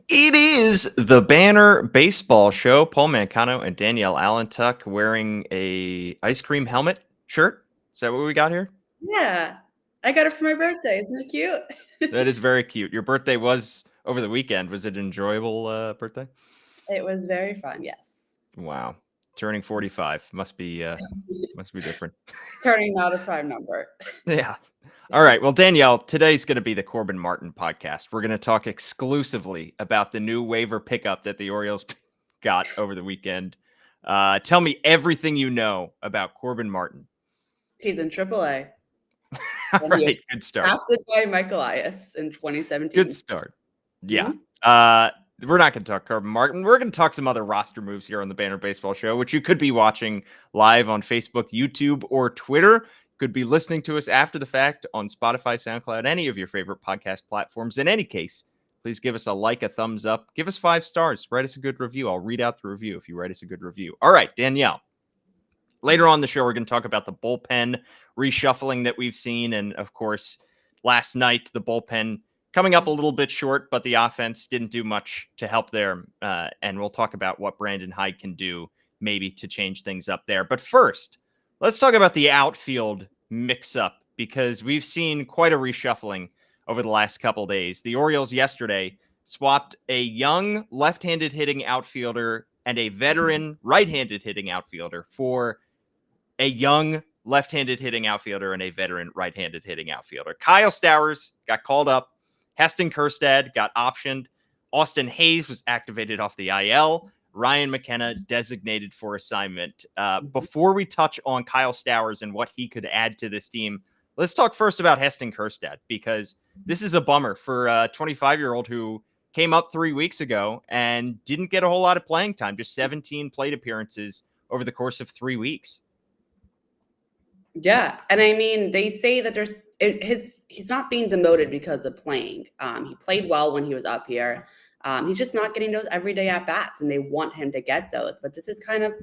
It is the Banner Baseball Show. Paul Mancano and Danielle Allentuck wearing a ice cream helmet shirt. Is that what we got here? Yeah, I got it for my birthday. Isn't it cute? That is very cute. Your birthday was over the weekend. Was it an enjoyable birthday? It was very fun, yes. Wow. Turning 45 must be different. Turning out a prime number. Yeah. All right. Well, Danielle, today's going to be the Corbin Martin podcast. We're going to talk exclusively about the new waiver pickup that the Orioles got over the weekend. Tell me everything you know about Corbin Martin. He's in AAA. All And he right. was Good start. drafted by Mike Elias in 2017. Good start. Yeah. We're not going to talk Corbin Martin. We're going to talk some other roster moves here on the Banner Baseball Show, which you could be watching live on Facebook, YouTube, or Twitter. Could be listening to us after the fact on Spotify, SoundCloud, any of your favorite podcast platforms. In any case, please give us a like, a thumbs up, give us 5 stars, write us a good review. I'll read out the review if you write us a good review. All right, Danielle. Later on the show, we're going to talk about the bullpen reshuffling that we've seen. And of course, last night, the bullpen coming up a little bit short, but the offense didn't do much to help there. And we'll talk about what Brandon Hyde can do maybe to change things up there. But first, let's talk about the outfield mix-up because we've seen quite a reshuffling over the last couple of days. The Orioles yesterday swapped a young left-handed hitting outfielder and a veteran right-handed hitting outfielder for a young left-handed hitting outfielder and a veteran right-handed hitting outfielder. Kyle Stowers got called up. Heston Kjerstad got optioned. Austin Hayes was activated off the IL. Ryan McKenna designated for assignment. Before we touch on Kyle Stowers and what he could add to this team, let's talk first about Heston Kjerstad, because this is a bummer for a 25-year-old who came up 3 weeks ago and didn't get a whole lot of playing time, just 17 plate appearances over the course of 3 weeks. Yeah, and I mean, they say that he's not being demoted because of playing. He played well when he was up here. He's just not getting those everyday at bats, and they want him to get those. But this is kind of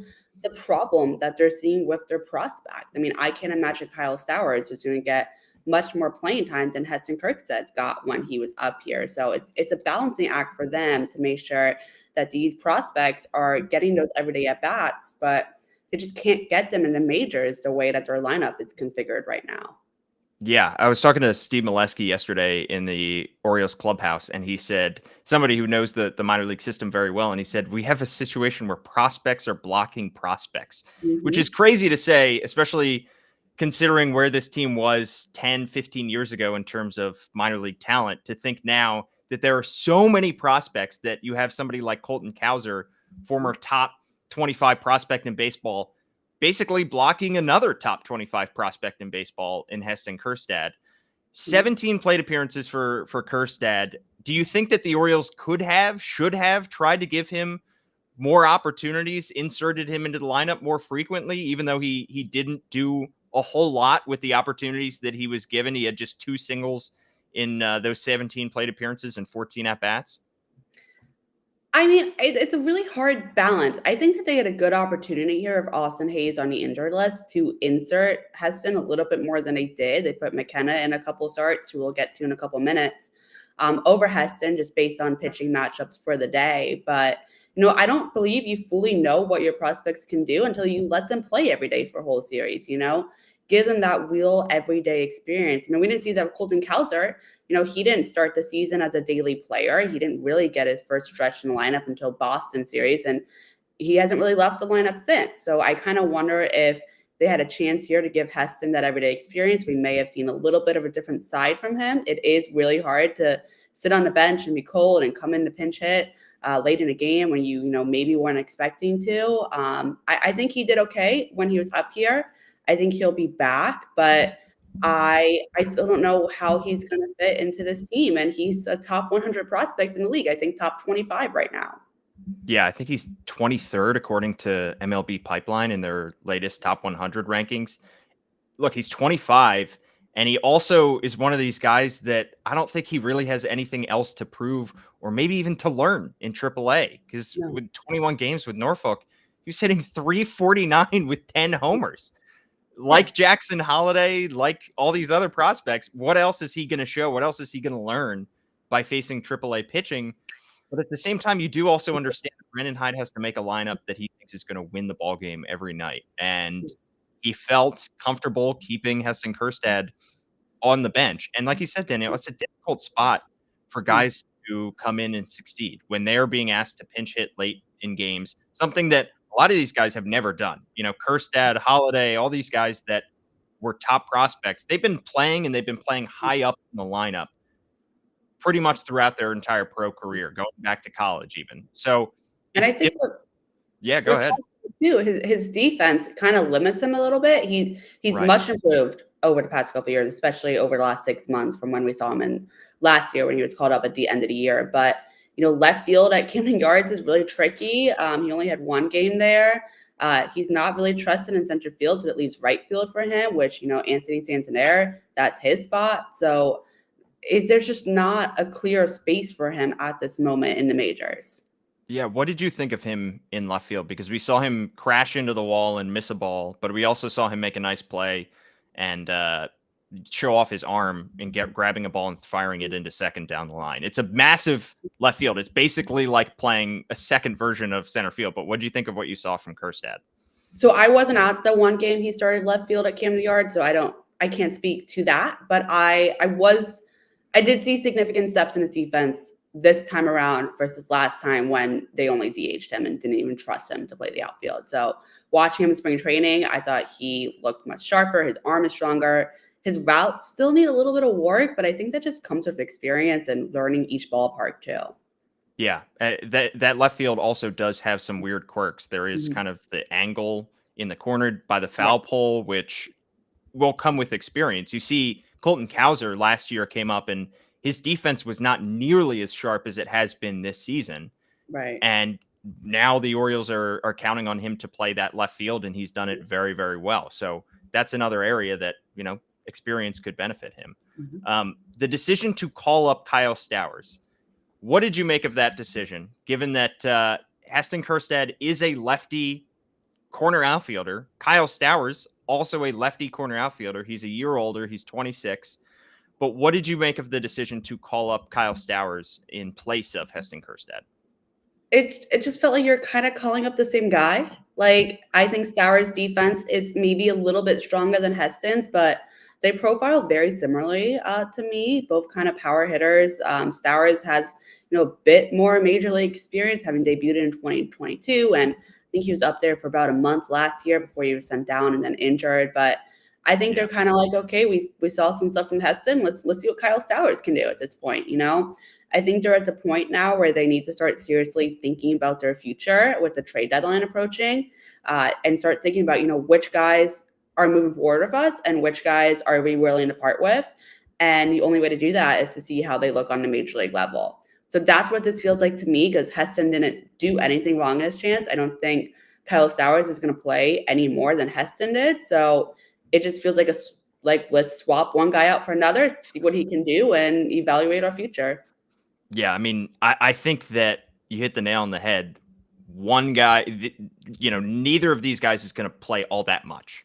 the problem that they're seeing with their prospect. I mean, I can't imagine Kyle Stowers is going to get much more playing time than Heston Kjerstad got when he was up here. So it's a balancing act for them to make sure that these prospects are getting those everyday at bats, but they just can't get them in the majors the way that their lineup is configured right now. Yeah, I was talking to Steve Molesky yesterday in the Orioles clubhouse, and he said, somebody who knows the minor league system very well, and he said, we have a situation where prospects are blocking prospects, which is crazy to say, especially considering where this team was 10, 15 years ago in terms of minor league talent, to think now that there are so many prospects that you have somebody like Colton Cowser, former top 25 prospect in baseball, basically blocking another top 25 prospect in baseball in Heston Kjerstad. 17 plate appearances for Kjerstad. Do you think that the Orioles should have tried to give him more opportunities, inserted him into the lineup more frequently, even though he didn't do a whole lot with the opportunities that he was given? He had just 2 singles in those 17 plate appearances and 14 at-bats. I mean, it's a really hard balance. I think that they had a good opportunity here of Austin Hayes on the injured list to insert Heston a little bit more than they did. They put McKenna in a couple starts, who we'll get to in a couple minutes, over Heston, just based on pitching matchups for the day. But, I don't believe you fully know what your prospects can do until you let them play every day for a whole series, Give them that real everyday experience. I mean, we didn't see that with Colton Cowser. He didn't start the season as a daily player. He didn't really get his first stretch in the lineup until Boston series, and he hasn't really left the lineup since. So I kind of wonder if they had a chance here to give Heston that everyday experience. We may have seen a little bit of a different side from him. It is really hard to sit on the bench and be cold and come in to pinch hit late in a game when you maybe weren't expecting to. I think he did okay when he was up here. I think he'll be back, but I still don't know how he's going to fit into this team. And he's a top 100 prospect in the league. I think top 25 right now. Yeah, I think he's 23rd according to MLB Pipeline in their latest top 100 rankings. Look, he's 25, and he also is one of these guys that I don't think he really has anything else to prove or maybe even to learn in AAA, because with 21 games with Norfolk, he was hitting 349 with 10 homers. Like Jackson Holliday, like all these other prospects, what else is he going to show? What else is he going to learn by facing AAA pitching? But at the same time, you do also understand that Brendan Hyde has to make a lineup that he thinks is going to win the ball game every night. And he felt comfortable keeping Heston Kjerstad on the bench. And like you said, Danielle, it's a difficult spot for guys to come in and succeed when they're being asked to pinch hit late in games, something that a lot of these guys have never done. Kjerstad, Holiday, all these guys that were top prospects, they've been playing and they've been playing high up in the lineup pretty much throughout their entire pro career, going back to college even. So And I it's think yeah, go ahead. Too, his defense kind of limits him a little bit. He's Right. much improved over the past couple of years, especially over the last 6 months from when we saw him in last year when he was called up at the end of the year. But left field at Camden Yards is really tricky. He only had one game there. He's not really trusted in center field, so it leaves right field for him, which Anthony Santander, that's his spot. So there's just not a clear space for him at this moment in the majors. Yeah, what did you think of him in left field? Because we saw him crash into the wall and miss a ball, but we also saw him make a nice play and show off his arm and grabbing a ball and firing it into second down the line. It's a massive left field. It's basically like playing a second version of center field. But what do you think of what you saw from Kjerstad? So I wasn't at the one game he started left field at Camden Yards, so I can't speak to that. But I did see significant steps in his defense this time around versus last time when they only DH'd him and didn't even trust him to play the outfield. So watching him in spring training, I thought he looked much sharper. His arm is stronger. His routes still need a little bit of work, but I think that just comes with experience and learning each ballpark too. Yeah, that left field also does have some weird quirks. There is kind of the angle in the corner by the foul pole, which will come with experience. You see Colton Cowser last year came up and his defense was not nearly as sharp as it has been this season. Right. And now the Orioles are counting on him to play that left field, and he's done it very, very well. So that's another area that, experience could benefit him. The decision to call up Kyle Stowers. What did you make of that decision, given that Heston Kjerstad is a lefty corner outfielder? Kyle Stowers, also a lefty corner outfielder. He's a year older. He's 26. But what did you make of the decision to call up Kyle Stowers in place of Heston Kjerstad? It just felt like you're kind of calling up the same guy. Like, I think Stowers' defense is maybe a little bit stronger than Heston's, but they profile very similarly to me, both kind of power hitters. Stowers has, a bit more major league experience, having debuted in 2022. And I think he was up there for about a month last year before he was sent down and then injured. But I think they're kind of like, okay, we saw some stuff from Heston. Let's see what Kyle Stowers can do at this point, I think they're at the point now where they need to start seriously thinking about their future with the trade deadline approaching and start thinking about, which guys are moving forward with us and which guys are we willing to part with. And the only way to do that is to see how they look on the major league level. So that's what this feels like to me, because Heston didn't do anything wrong in his chance. I don't think Kyle Stowers is going to play any more than Heston did. So it just feels like let's swap one guy out for another, see what he can do, and evaluate our future. Yeah, I mean, I think that you hit the nail on the head. One guy, neither of these guys is going to play all that much.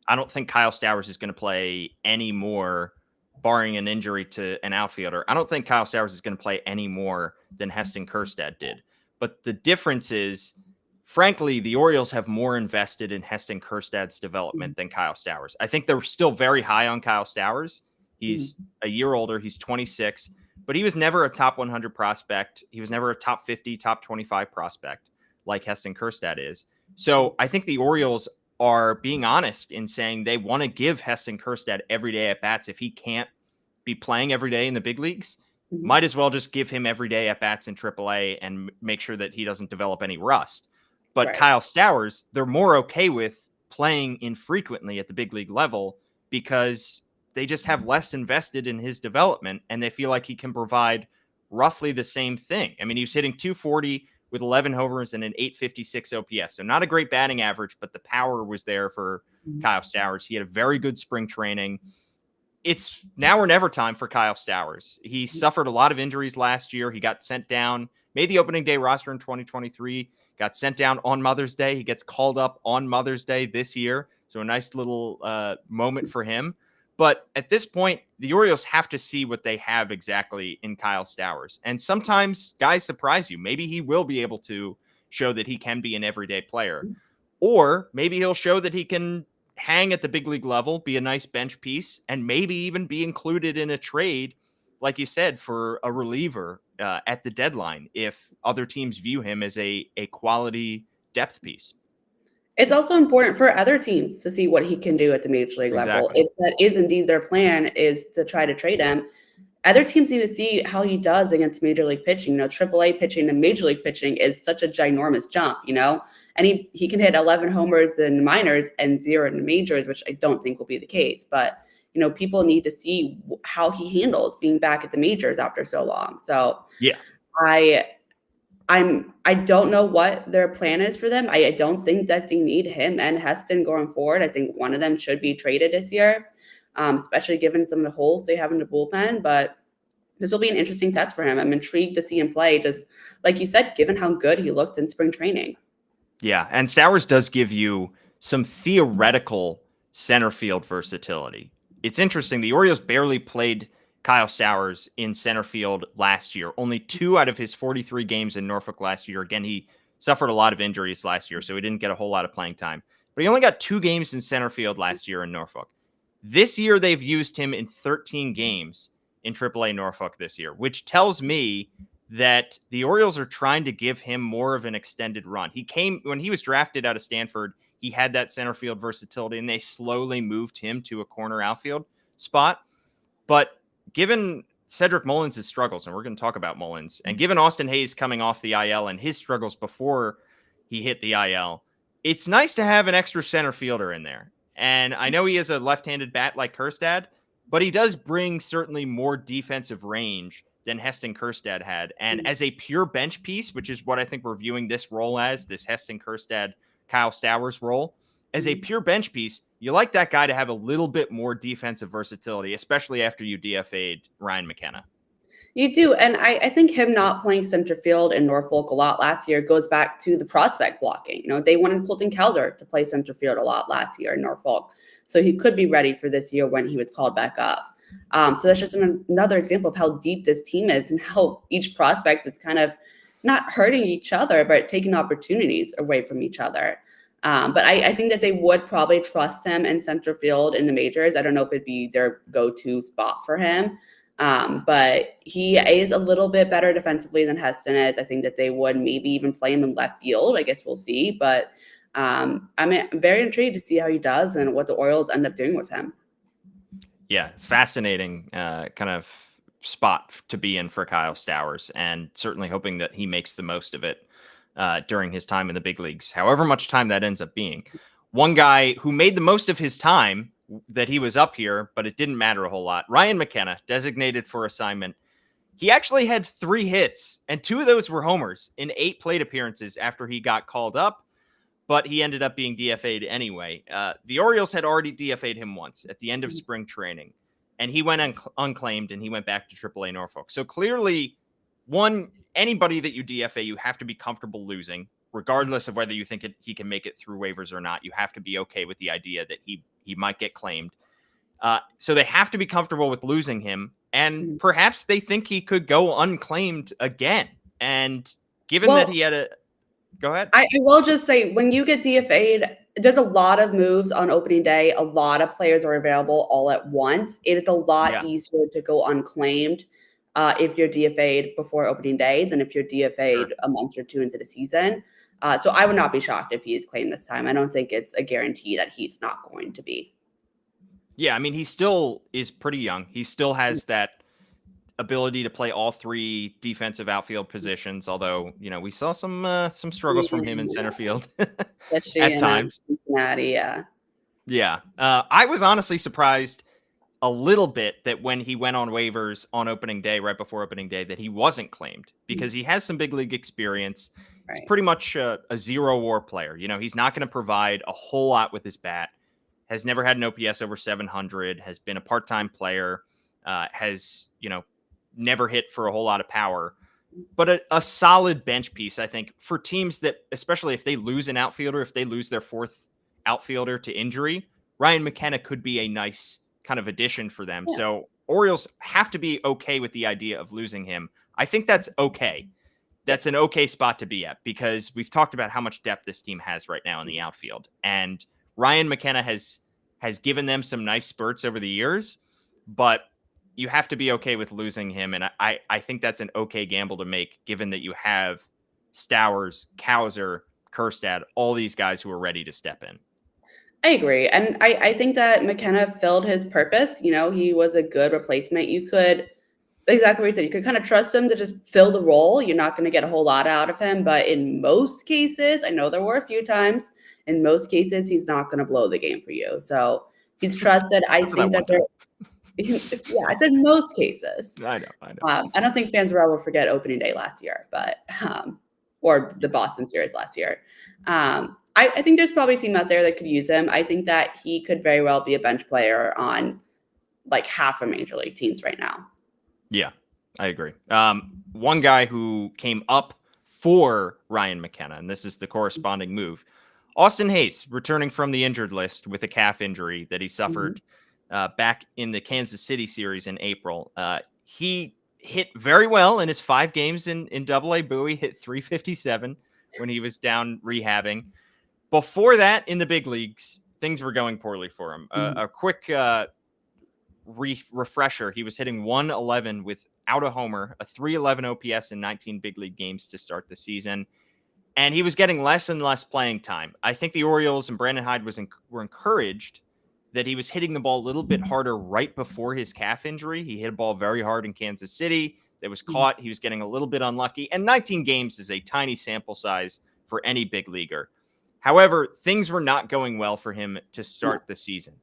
I don't think Kyle Stowers is going to play any more, barring an injury to an outfielder. I don't think Kyle Stowers is going to play any more than Heston Kjerstad did. But the difference is, frankly, the Orioles have more invested in Heston Kjerstad's development than Kyle Stowers. I think they're still very high on Kyle Stowers. He's a year older. He's 26. But he was never a top 100 prospect. He was never a top 50, top 25 prospect like Heston Kjerstad is. So I think the Orioles are being honest in saying they want to give Heston Kjerstad every day at bats. If he can't be playing every day in the big leagues, might as well just give him every day at bats in AAA and make sure that he doesn't develop any rust. But Kyle Stowers, they're more okay with playing infrequently at the big league level because they just have less invested in his development, and they feel like he can provide roughly the same thing. I mean, he was hitting 240 with 11 homers and an 856 OPS. So not a great batting average, but the power was there for Kyle Stowers. He had a very good spring training. It's now or never time for Kyle Stowers. He suffered a lot of injuries last year. He got sent down, made the opening day roster in 2023, got sent down on Mother's Day. He gets called up on Mother's Day this year. So a nice little moment for him. But at this point, the Orioles have to see what they have exactly in Kyle Stowers. And sometimes guys surprise you. Maybe he will be able to show that he can be an everyday player. Or maybe he'll show that he can hang at the big league level, be a nice bench piece, and maybe even be included in a trade, like you said, for a reliever at the deadline if other teams view him as a quality depth piece. It's also important for other teams to see what he can do at the major league level. Exactly. If that is indeed their plan, is to try to trade him, other teams need to see how he does against major league pitching. AAA pitching and major league pitching is such a ginormous jump, and he can hit 11 homers in minors and 0 in the majors, which I don't think will be the case. But, people need to see how he handles being back at the majors after so long. So yeah, I don't know what their plan is for them. I don't think that they need him and Heston going forward. I think one of them should be traded this year, especially given some of the holes they have in the bullpen. But this will be an interesting test for him. I'm intrigued to see him play, just like you said, given how good he looked in spring training. Yeah, and Stowers does give you some theoretical center field versatility. It's interesting. The Orioles barely played Kyle Stowers in center field last year. Only 2 out of his 43 games in Norfolk last year. Again, he suffered a lot of injuries last year, so he didn't get a whole lot of playing time. But he only got 2 games in center field last year in Norfolk. This year, they've used him in 13 games in AAA Norfolk this year, which tells me that the Orioles are trying to give him more of an extended run. When he was drafted out of Stanford, he had that center field versatility, and they slowly moved him to a corner outfield spot. But given Cedric Mullins' struggles, and we're going to talk about Mullins, and given Austin Hays coming off the IL and his struggles before he hit the IL, it's nice to have an extra center fielder in there. And I know he has a left-handed bat like Kjerstad, but he does bring certainly more defensive range than Heston Kjerstad had. And as a pure bench piece, which is what I think we're viewing this role as, this Heston Kjerstad, Kyle Stowers role, as a pure bench piece, you like that guy to have a little bit more defensive versatility, especially after you DFA'd Ryan McKenna. You do. And I think him not playing center field in Norfolk a lot last year goes back to the prospect blocking. They wanted Colton Cowser to play center field a lot last year in Norfolk. So he could be ready for this year when he was called back up. So that's just another example of how deep this team is and how each prospect is kind of not hurting each other, but taking opportunities away from each other. But I think that they would probably trust him in center field in the majors. I don't know if it'd be their go-to spot for him. But he is a little bit better defensively than Heston is. I think that they would maybe even play him in left field. I guess we'll see. But I'm very intrigued to see how he does and what the Orioles end up doing with him. Yeah, fascinating kind of spot to be in for Kyle Stowers, and certainly hoping that he makes the most of it during his time in the big leagues, however much time that ends up being. One guy who made the most of his time that he was up here, but it didn't matter a whole lot, Ryan McKenna, designated for assignment. He actually had 3 hits, and 2 of those were homers in 8 plate appearances after he got called up, but he ended up being DFA'd anyway. The Orioles had already DFA'd him once at the end of spring training, and he went unclaimed, and he went back to AAA Norfolk. So clearly, anybody that you DFA, you have to be comfortable losing, regardless of whether you think he can make it through waivers or not. You have to be okay with the idea that he might get claimed. So they have to be comfortable with losing him, and perhaps they think he could go unclaimed again. And given that he had a... Go ahead. I will just say, when you get DFA'd, there's a lot of moves on opening day. A lot of players are available all at once. It is a lot easier to go unclaimed if you're DFA'd before opening day than if you're DFA'd a month or 2 into the season. So I would not be shocked if he is claimed this time. I don't think it's a guarantee that he's not going to be. Yeah, I mean, he still is pretty young. He still has that ability to play all 3 defensive outfield positions, although, we saw some struggles from him in center field at times. Cincinnati, yeah. Yeah. I was honestly surprised a little bit that when he went on waivers on opening day, right before opening day, that he wasn't claimed, because he has some big league experience. He's pretty much a 0 WAR player. He's not going to provide a whole lot with his bat, has never had an OPS over 700, has been a part-time player, has, never hit for a whole lot of power, but a solid bench piece, I think, for teams that, especially if they lose an outfielder, if they lose their 4th outfielder to injury, Ryan McKenna could be a nice kind of addition for them. Yeah. So Orioles have to be okay with the idea of losing him. I think that's okay. That's an okay spot to be at because we've talked about how much depth this team has right now in the outfield. And Ryan McKenna has given them some nice spurts over the years, but you have to be okay with losing him. And I think that's an okay gamble to make, given that you have Stowers, Cowser, Kjerstad, all these guys who are ready to step in. I agree. And I think that McKenna filled his purpose. You know, he was a good replacement. You could, exactly what you said, you could kind of trust him to just fill the role. You're not going to get a whole lot out of him. But in most cases, I know there were a few times, in most cases, he's not going to blow the game for you. So he's trusted. I think that there, yeah, I said most cases. I know. I don't think fans will ever forget opening day last year, but or the Boston series last year. I think there's probably a team out there that could use him. I think that he could very well be a bench player on like half of major league teams right now. Yeah, I agree. One guy who came up for Ryan McKenna, and this is the corresponding move, Austin Hayes, returning from the injured list with a calf injury that he suffered back in the Kansas City series in April. He hit very well in his 5 games in Double-A Bowie, hit .357 when he was down rehabbing. Before that, in the big leagues, things were going poorly for him. A quick refresher, he was hitting .111 without a homer, a .311 OPS in 19 big league games to start the season. And he was getting less and less playing time. I think the Orioles and Brandon Hyde were encouraged that he was hitting the ball a little bit harder right before his calf injury. He hit a ball very hard in Kansas City. That was caught. He was getting a little bit unlucky. And 19 games is a tiny sample size for any big leaguer. However, things were not going well for him to start the season.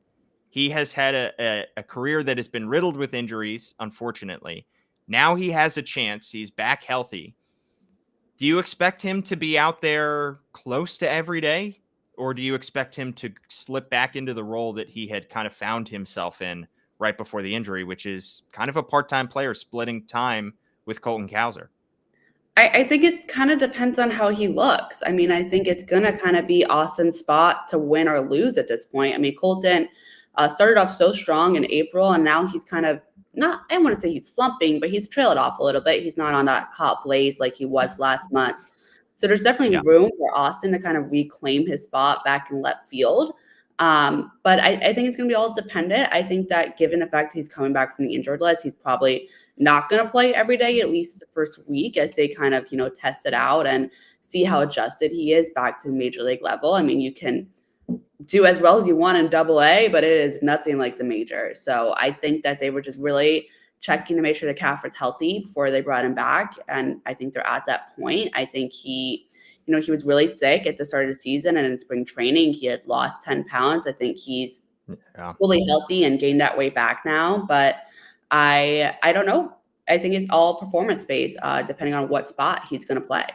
He has had a career that has been riddled with injuries, unfortunately. Now he has a chance. He's back healthy. Do you expect him to be out there close to every day? Or do you expect him to slip back into the role that he had kind of found himself in right before the injury, which is kind of a part-time player splitting time with Colton Cowser? I think it kind of depends on how he looks. I mean, I think it's going to kind of be Austin's spot to win or lose at this point. I mean, Colton started off so strong in April, and now he's kind of not, I wouldn't say he's slumping, but he's trailed off a little bit. He's not on that hot blaze like he was last month. So there's definitely room for Austin to kind of reclaim his spot back in left field. But I think it's going to be all dependent. I think that given the fact that he's coming back from the injured list, he's probably not going to play every day, at least the first week, as they kind of, test it out and see how adjusted he is back to the major league level. I mean, you can do as well as you want in Double-A, but it is nothing like the major. So I think that they were just really checking to make sure the calf was healthy before they brought him back. And I think they're at that point. I think he was really sick at the start of the season, and in spring training, he had lost 10 pounds. I think he's fully healthy and gained that weight back now. But I don't know. I think it's all performance based, depending on what spot he's going to play.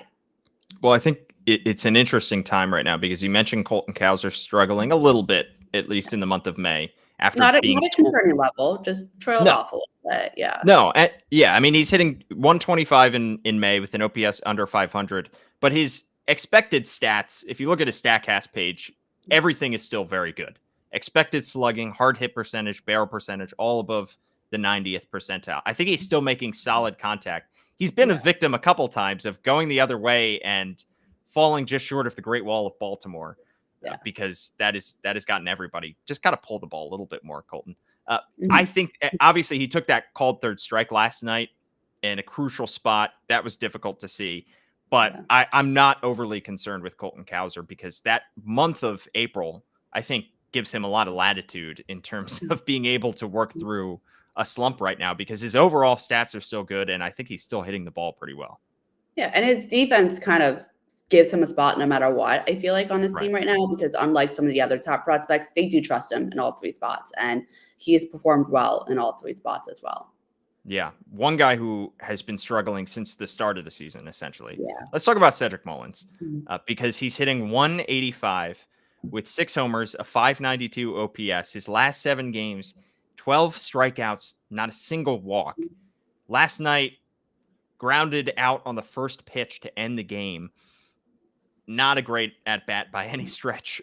Well, I think it's an interesting time right now because you mentioned Colton Cowser struggling a little bit, at least in the month of May. After not being a concerning level, just trailed off a little bit. Yeah. No. Yeah. I mean, he's hitting 125 in May with an OPS under 500, but his expected stats, if you look at his StatCast page, everything is still very good. Expected slugging, hard hit percentage, barrel percentage, all above the 90th percentile. I think he's still making solid contact. He's been a victim a couple times of going the other way and falling just short of the Great Wall of Baltimore. Because that has gotten everybody. Just got to pull the ball a little bit more, Colton. I think obviously he took that called third strike last night in a crucial spot. That was difficult to see, but I'm not overly concerned with Colton Cowser because that month of April, I think, gives him a lot of latitude in terms of being able to work through a slump right now because his overall stats are still good. And I think he's still hitting the ball pretty well. Yeah. And his defense kind of gives him a spot no matter what, I feel like, on his team right now, because unlike some of the other top prospects, they do trust him in all 3 spots, and he has performed well in all 3 spots as well. Yeah. One guy who has been struggling since the start of the season, essentially. Yeah. Let's talk about Cedric Mullins because he's hitting 185 with 6 homers, a 592 OPS. His last 7 games, 12 strikeouts, not a single walk. Last night, grounded out on the first pitch to end the game. Not a great at-bat by any stretch.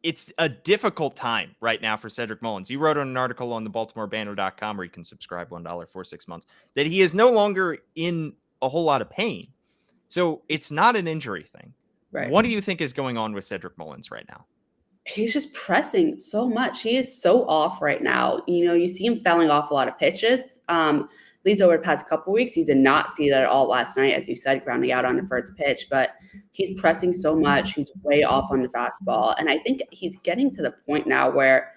it's a difficult time right now for Cedric Mullins. You wrote an article on the BaltimoreBanner.com where you can subscribe $1 for 6 months that he is no longer in a whole lot of pain. So it's not an injury thing. Right. What do you think is going on with Cedric Mullins right now? He's just pressing so much. He is so off right now. You see him fouling off a lot of pitches. At least over the past couple weeks, you did not see that at all last night, as you said, grounding out on the first pitch. But he's pressing so much. He's way off on the fastball. And I think he's getting to the point now where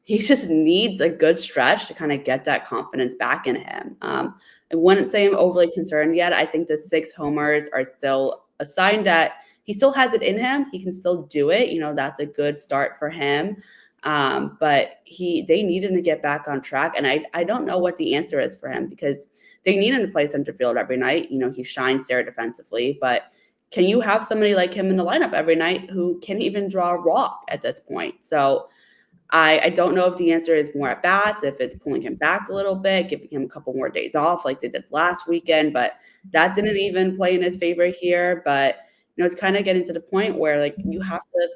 he just needs a good stretch to kind of get that confidence back in him. I wouldn't say I'm overly concerned yet. I think the 6 homers are still a sign that he still has it in him. He can still do it. That's a good start for him. But they need him to get back on track. And I don't know what the answer is for him, because they need him to play center field every night. He shines there defensively, but can you have somebody like him in the lineup every night who can even draw a walk at this point? So I don't know if the answer is more at bats, if it's pulling him back a little bit, giving him a couple more days off like they did last weekend, but that didn't even play in his favor here. But it's kind of getting to the point where like you have to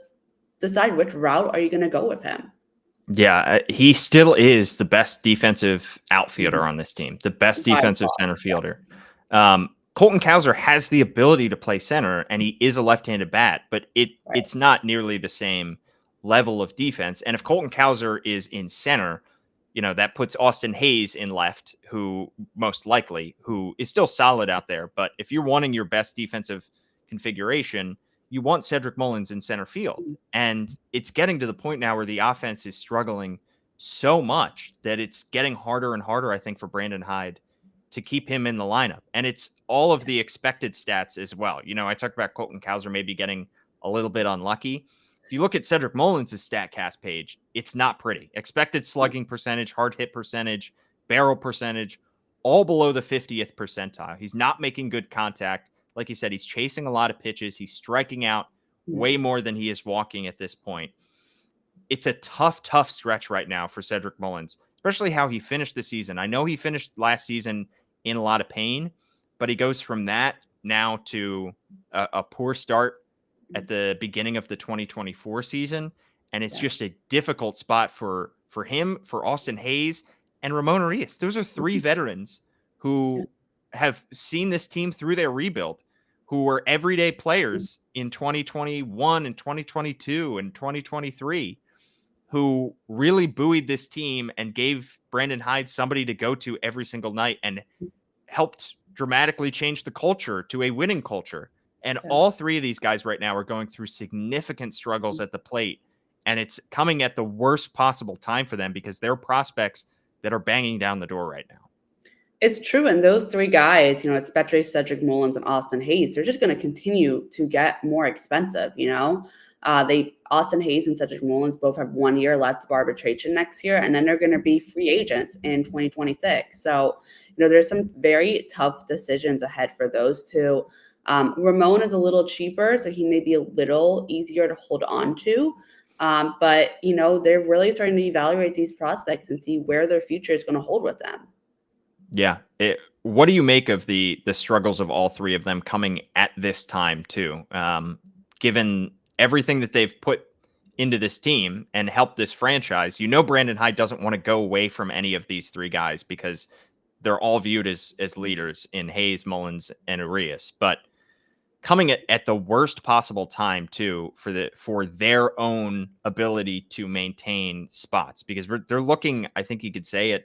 decide which route are you going to go with him. Yeah, he still is the best defensive outfielder on this team, the best defensive center fielder. Colton Cowser has the ability to play center, and he is a left-handed bat, but it's not nearly the same level of defense. And if Colton Cowser is in center, that puts Austin Hayes in left, who is still solid out there. But if you're wanting your best defensive configuration, you want Cedric Mullins in center field. And it's getting to the point now where the offense is struggling so much that it's getting harder and harder, I think, for Brandon Hyde to keep him in the lineup. And it's all of the expected stats as well. I talked about Colton Cowser maybe getting a little bit unlucky. If you look at Cedric Mullins' StatCast page, it's not pretty. Expected slugging percentage, hard hit percentage, barrel percentage, all below the 50th percentile. He's not making good contact. Like you said, he's chasing a lot of pitches. He's striking out way more than he is walking at this point. It's a tough stretch right now for Cedric Mullins, especially how he finished the season. I know he finished last season in a lot of pain, but he goes from that now to a poor start at the beginning of the 2024 season. And it's just a difficult spot for him, for Austin Hayes, and Ramón Urías. Those are 3 veterans who have seen this team through their rebuild, who were everyday players in 2021 and 2022 and 2023, who really buoyed this team and gave Brandon Hyde somebody to go to every single night and helped dramatically change the culture to a winning culture. And all 3 of these guys right now are going through significant struggles at the plate. And it's coming at the worst possible time for them because they're prospects that are banging down the door right now. It's true. And those 3 guys, especially Cedric Mullins and Austin Hayes, they're just going to continue to get more expensive. Austin Hayes and Cedric Mullins both have 1 year left of arbitration next year, and then they're going to be free agents in 2026. So, there's some very tough decisions ahead for those 2. Ramón is a little cheaper, so he may be a little easier to hold on to. But, they're really starting to evaluate these prospects and see where their future is going to hold with them. Yeah. What do you make of the struggles of all 3 of them coming at this time too? Given everything that they've put into this team and helped this franchise, Brandon Hyde doesn't want to go away from any of these 3 guys because they're all viewed as leaders in Hayes, Mullins, and Urías. But coming at the worst possible time too for their own ability to maintain spots, because they're looking, I think you could say at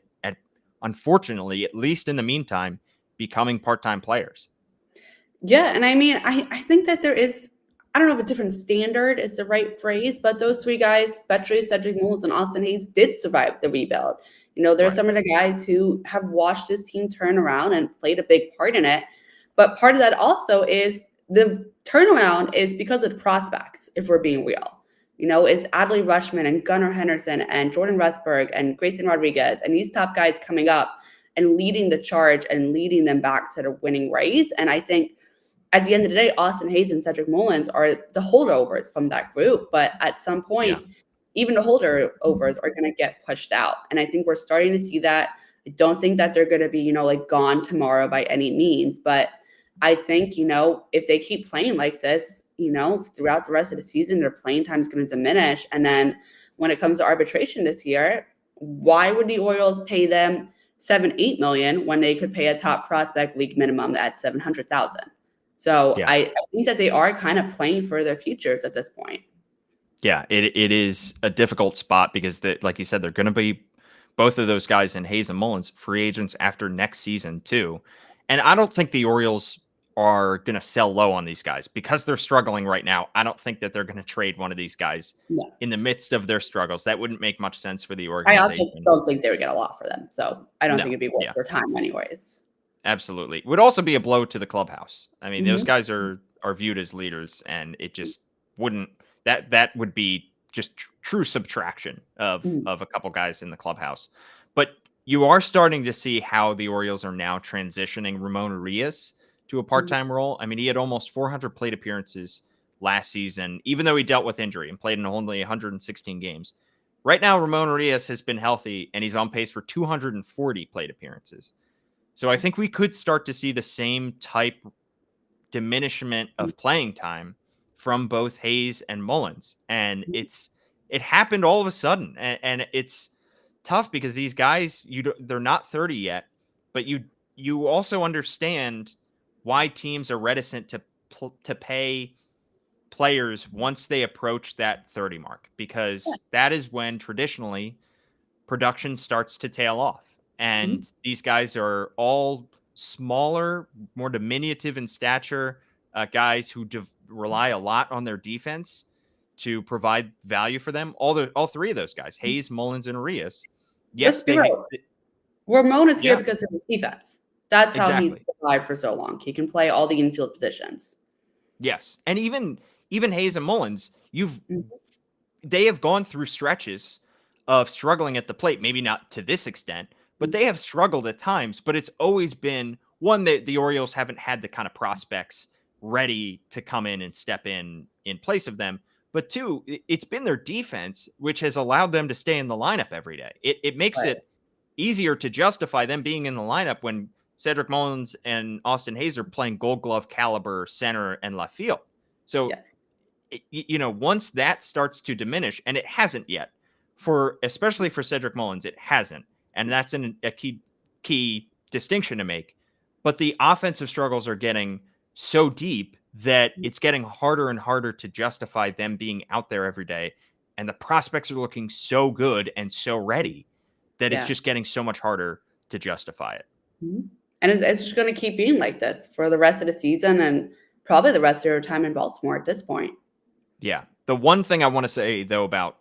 unfortunately, at least in the meantime, becoming part-time players. Yeah. And I mean, I think that there is, I don't know if a different standard is the right phrase, but those 3 guys, especially Cedric Mullins and Austin Hayes, did survive the rebuild. There's some of the guys who have watched this team turn around and played a big part in it. But part of that also is the turnaround is because of the prospects, if we're being real. It's Adley Rutschman and Gunnar Henderson and Jordan Rustberg and Grayson Rodriguez and these top guys coming up and leading the charge and leading them back to the winning ways. And I think at the end of the day, Austin Hayes and Cedric Mullins are the holdovers from that group. But at some point, even the holdovers are going to get pushed out. And I think we're starting to see that. I don't think that they're going to be, gone tomorrow by any means. But I think, if they keep playing like this, throughout the rest of the season, their playing time is going to diminish. And then when it comes to arbitration this year, why would the Orioles pay them $7-8 million when they could pay a top prospect league minimum at $700,000? So Yeah. I think that they are kind of playing for their futures at this point. Yeah, it is a difficult spot because, like you said, they're going to be both of those guys in Hayes and Mullins free agents after next season too. And I don't think the Orioles are going to sell low on these guys because they're struggling right now. I don't think that they're going to trade one of these guys in the midst of their struggles. That wouldn't make much sense for the I organization. also don't think they would get a lot for them. So I don't think it'd be worth their time anyways. Absolutely. Would also be a blow to the clubhouse. I mean, those guys are viewed as leaders, and it just wouldn't that would be just true subtraction of a couple guys in the clubhouse. But you are starting to see how the Orioles are now transitioning Ramón Urías to a part-time role. I mean, he had almost 400 plate appearances last season, even though he dealt with injury and played in only 116 games. Right now, Ramón Urías has been healthy, and he's on pace for 240 plate appearances. So I think we could start to see the same type diminishment of playing time from both Hayes and Mullins. And it happened all of a sudden. And it's tough because these guys, they're not 30 yet, but you also understand why teams are reticent to pay players once they approach that 30 mark, because that is when traditionally production starts to tail off. And these guys are all smaller, more diminutive in stature, guys who rely a lot on their defense to provide value for them. All three of those guys, Hayes, Mullins, and Urías. Yes, Ramón is here because of his defense. That's how exactly. he's survived for so long. He can play all the infield positions. Yes, and even Hayes and Mullins, they have gone through stretches of struggling at the plate. Maybe not to this extent, but they have struggled at times. But it's always been one that the Orioles haven't had the kind of prospects ready to come in and step in place of them. But two, it's been their defense, which has allowed them to stay in the lineup every day. It makes it easier to justify them being in the lineup when Cedric Mullins and Austin Hayes are playing Gold Glove caliber center and left field. So, once that starts to diminish, and it hasn't yet, especially for Cedric Mullins, it hasn't. And that's a key distinction to make. But the offensive struggles are getting so deep that it's getting harder and harder to justify them being out there every day. And the prospects are looking so good and so ready that it's just getting so much harder to justify it. And it's just going to keep being like this for the rest of the season and probably the rest of your time in Baltimore at this point. Yeah. The one thing I want to say, though, about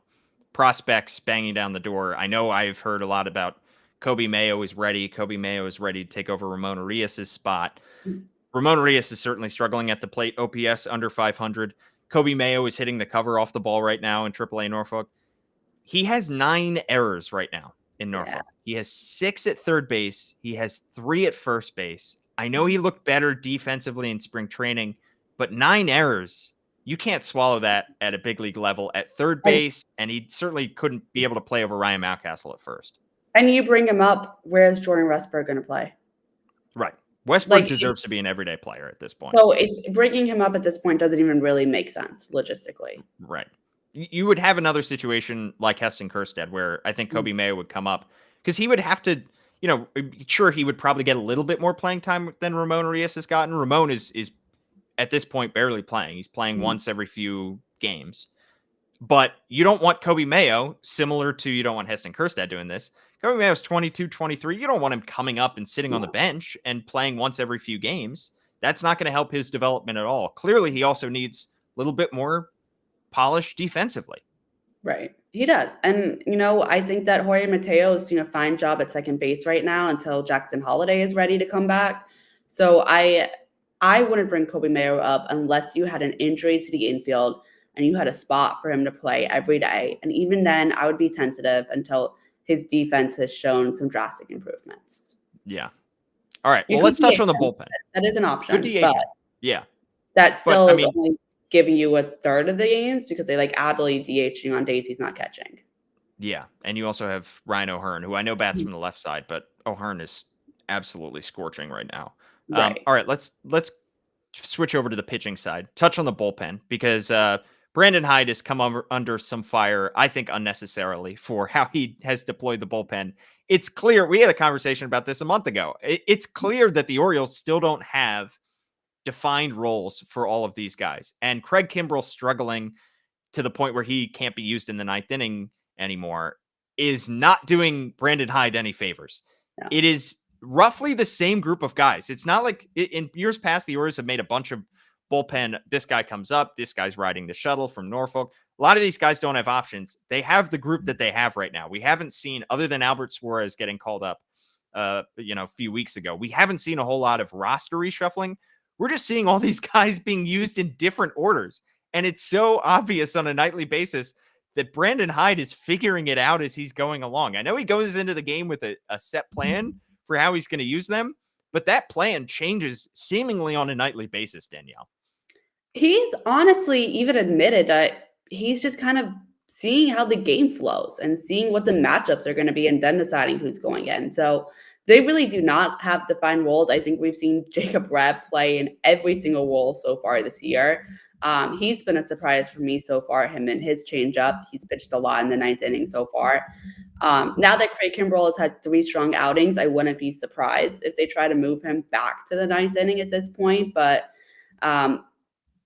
prospects banging down the door, I know I've heard a lot about Coby Mayo is ready. Coby Mayo is ready to take over Ramón Urías' spot. Ramón Urías is certainly struggling at the plate. OPS under 500. Coby Mayo is hitting the cover off the ball right now in AAA Norfolk. He has 9 errors right now in Norfolk. Yeah. He has 6 at third base. He has 3 at first base. I know he looked better defensively in spring training, but 9 errors, you can't swallow that at a big league level at third base, and he certainly couldn't be able to play over Ryan Mountcastle at first. And you bring him up, where's Jordan Westburg going to play? Right. Westburg deserves to be an everyday player at this point. So it's bringing him up at this point doesn't even really make sense logistically. Right. You would have another situation like Heston Kjerstad where I think Coby Mayo would come up because he would have to, sure, he would probably get a little bit more playing time than Ramón Urías has gotten. Ramón is at this point barely playing. He's playing once every few games. But you don't want Coby Mayo, similar to you don't want Heston Kjerstad doing this. Coby Mayo's 22, 23. You don't want him coming up and sitting on the bench and playing once every few games. That's not going to help his development at all. Clearly, he also needs a little bit more polish defensively. Right. He does. And, I think that Jorge Mateo is doing a fine job at second base right now until Jackson Holiday is ready to come back. So I wouldn't bring Coby Mayo up unless you had an injury to the infield and you had a spot for him to play every day. And even then, I would be tentative until his defense has shown some drastic improvements. Yeah. All right. Well, let's touch on the bullpen. That is an option. But yeah. That still is only giving you a third of the games because they like Adley DHing on days he's not catching. Yeah. And you also have Ryan O'Hearn, who I know bats from the left side, but O'Hearn is absolutely scorching right now. Right. All right. Let's switch over to the pitching side, touch on the bullpen, because Brandon Hyde has come under some fire, I think unnecessarily, for how he has deployed the bullpen. It's clear, we had a conversation about this a month ago. It's clear that the Orioles still don't have defined roles for all of these guys. And Craig Kimbrell struggling to the point where he can't be used in the ninth inning anymore is not doing Brandon Hyde any favors. Yeah. It is roughly the same group of guys. It's not like in years past, the Orioles have made a bunch of bullpen. This guy comes up, this guy's riding the shuttle from Norfolk. A lot of these guys don't have options. They have the group that they have right now. We haven't seen, other than Albert Suarez getting called up, a few weeks ago, we haven't seen a whole lot of roster reshuffling. We're just seeing all these guys being used in different orders. And it's so obvious on a nightly basis that Brandon Hyde is figuring it out as he's going along. I know he goes into the game with a set plan for how he's going to use them, but that plan changes seemingly on a nightly basis, Danielle. He's honestly even admitted that he's just kind of seeing how the game flows and seeing what the matchups are going to be and then deciding who's going in. So they really do not have defined roles. I think we've seen Jacob Rebb play in every single role so far this year. He's been a surprise for me so far, him and his changeup. He's pitched a lot in the ninth inning so far. Now that Craig Kimbrell has had 3 strong outings, I wouldn't be surprised if they try to move him back to the ninth inning at this point. But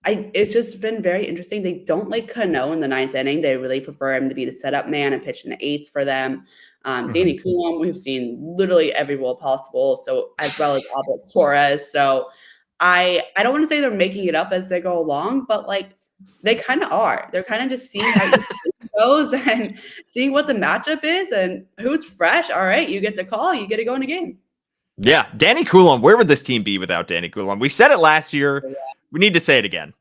it's just been very interesting. They don't like Cano in the ninth inning. They really prefer him to be the setup man and pitch in the eights for them. Danny Coulomb, we've seen literally every role possible, so as well as Albert Suarez. So I don't want to say they're making it up as they go along, but like they kind of are. They're kind of just seeing how it goes and seeing what the matchup is and who's fresh. All right, you get the call, you get to go in the game. Yeah, Danny Coulomb. Where would this team be without Danny Coulomb? We said it last year. Yeah. We need to say it again.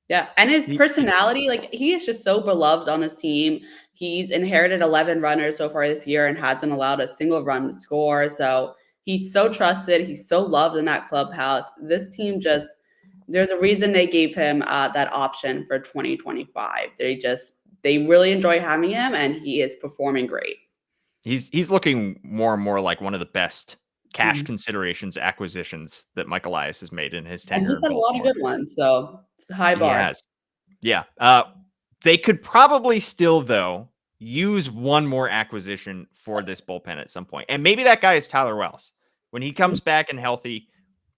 Yeah, and his personality, like he is just so beloved on his team. He's inherited 11 runners so far this year and hasn't allowed a single run to score. So he's so trusted. He's so loved in that clubhouse. This team just, there's a reason they gave him that option for 2025. They really enjoy having him, and he is performing great. He's looking more and more like one of the best cash considerations acquisitions that Mike Elias has made in his tenure. And he's had a lot of good ones, so it's a high bar. He has. Yeah. They could probably still, though, use one more acquisition for this bullpen at some point. And maybe that guy is Tyler Wells. When he comes back and healthy,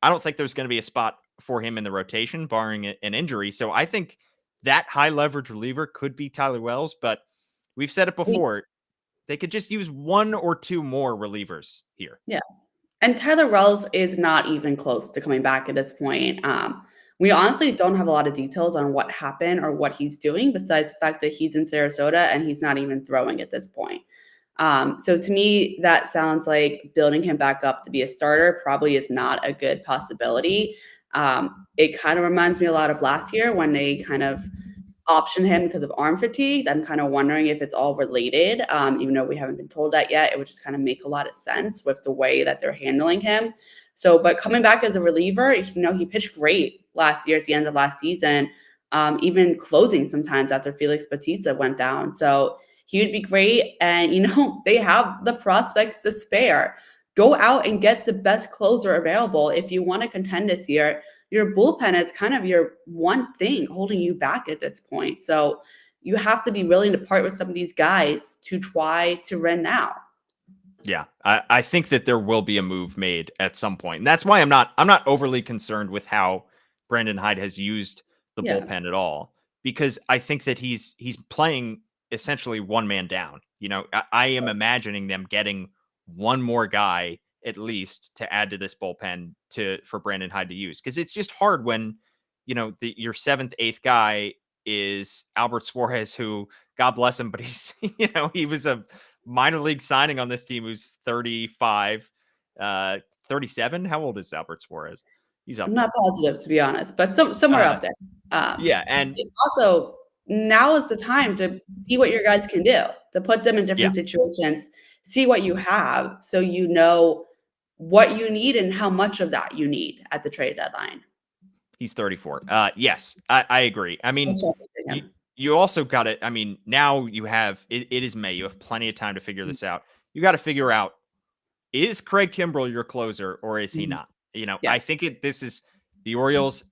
I don't think there's going to be a spot for him in the rotation, barring an injury. So I think that high leverage reliever could be Tyler Wells, but we've said it before. They could just use 1 or 2 more relievers here. Yeah. And Tyler Wells is not even close to coming back at this point. We honestly don't have a lot of details on what happened or what he's doing, besides the fact that he's in Sarasota and he's not even throwing at this point. So to me, that sounds like building him back up to be a starter probably is not a good possibility. It kind of reminds me a lot of last year when they kind of option him because of arm fatigue. I'm kind of wondering if it's all related, even though we haven't been told that yet. It would just kind of make a lot of sense with the way that they're handling him. So, but coming back as a reliever, he pitched great last year at the end of last season, even closing sometimes after Felix Bautista went down. So he would be great. And, they have the prospects to spare. Go out and get the best closer available if you want to contend this year. Your bullpen is kind of your one thing holding you back at this point. So you have to be willing to part with some of these guys to try to win now. Yeah, I think that there will be a move made at some point. And that's why I'm not overly concerned with how Brandon Hyde has used the bullpen at all, because I think that he's playing essentially one man down. I am imagining them getting one more guy at least to add to this bullpen for Brandon Hyde to use. Because it's just hard when, your 7th, 8th guy is Albert Suarez, who, God bless him, but he's, he was a minor league signing on this team who's 35, 37. How old is Albert Suarez? He's up. I'm not positive, to be honest, but somewhere up there. Yeah. And also, now is the time to see what your guys can do, to put them in different situations, see what you have, so you know what you need and how much of that you need at the trade deadline. He's 34. Yes, I agree. I mean, you also got it. I mean, now you have, it is May. You have plenty of time to figure this out. You got to figure out, is Craig Kimbrell your closer or is he not? I think this is the Orioles,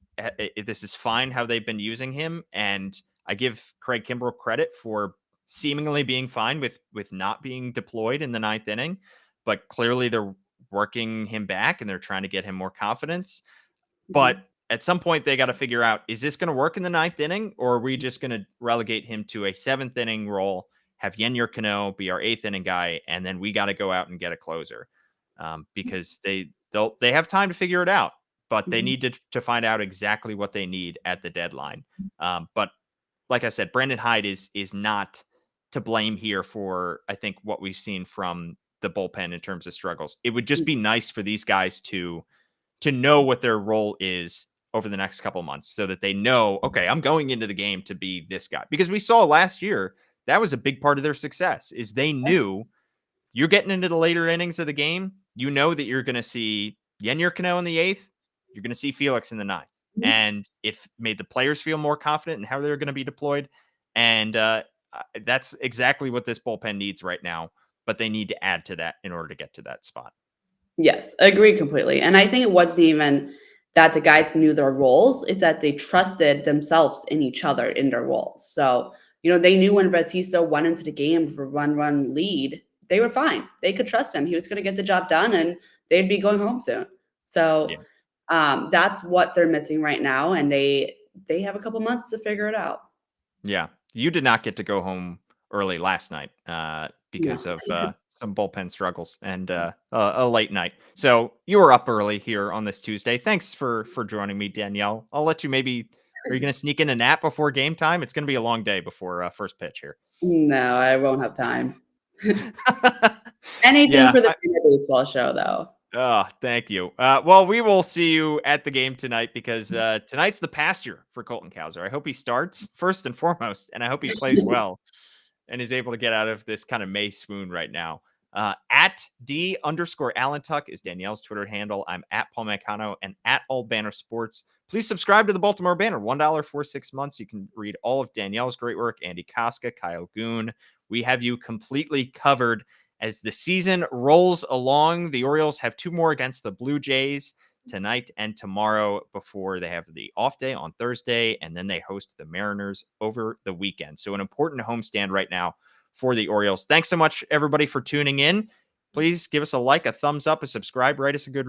this is fine how they've been using him, and I give Craig Kimbrell credit for seemingly being fine with not being deployed in the 9th inning, but clearly they're working him back and they're trying to get him more confidence. But at some point, they got to figure out, is this going to work in the 9th inning, or are we just going to relegate him to a 7th inning role, have Yennier Cano be our 8th inning guy, and then we got to go out and get a closer? Because they have time to figure it out, but they need to find out exactly what they need at the deadline. But like I said, Brandon Hyde is not to blame here for, I think, what we've seen from the bullpen in terms of struggles. It would just be nice for these guys to know what their role is over the next couple months so that they know, okay, I'm going into the game to be this guy. Because we saw last year, that was a big part of their success, is they knew you're getting into the later innings of the game. You know that you're going to see Yennier Cano in the 8th. You're going to see Felix in the 9th. And it made the players feel more confident in how they're going to be deployed. And that's exactly what this bullpen needs right now. But they need to add to that in order to get to that spot. Yes, I agree completely. And I think it wasn't even that the guys knew their roles, it's that they trusted themselves in each other in their roles. So, they knew when Bautista went into the game for run lead, they were fine. They could trust him. He was going to get the job done and they'd be going home soon. So that's what they're missing right now. And they have a couple months to figure it out. Yeah. You did not get to go home early last night because of some bullpen struggles and a late night. So you were up early here on this Tuesday. Thanks for joining me, Danielle. I'll let you maybe. Are you going to sneak in a nap before game time? It's going to be a long day before first pitch here. No, I won't have time. Anything for the baseball show, though. Oh, thank you. Well, we will see you at the game tonight because tonight's the pasture for Colton Cowser. I hope he starts first and foremost, and I hope he plays well and is able to get out of this kind of May swoon right now. At @D_Allentuck is Danielle's Twitter handle. I'm at Paul Mancano and at Old Banner Sports. Please subscribe to the Baltimore Banner. $1 for 6 months. You can read all of Danielle's great work. Andy Koska, Kyle Goon. We have you completely covered as the season rolls along. The Orioles have 2 more against the Blue Jays tonight and tomorrow before they have the off day on Thursday, and then they host the Mariners over the weekend. So an important homestand right now for the Orioles. Thanks so much, everybody, for tuning in. Please give us a like, a thumbs up, a subscribe, write us a good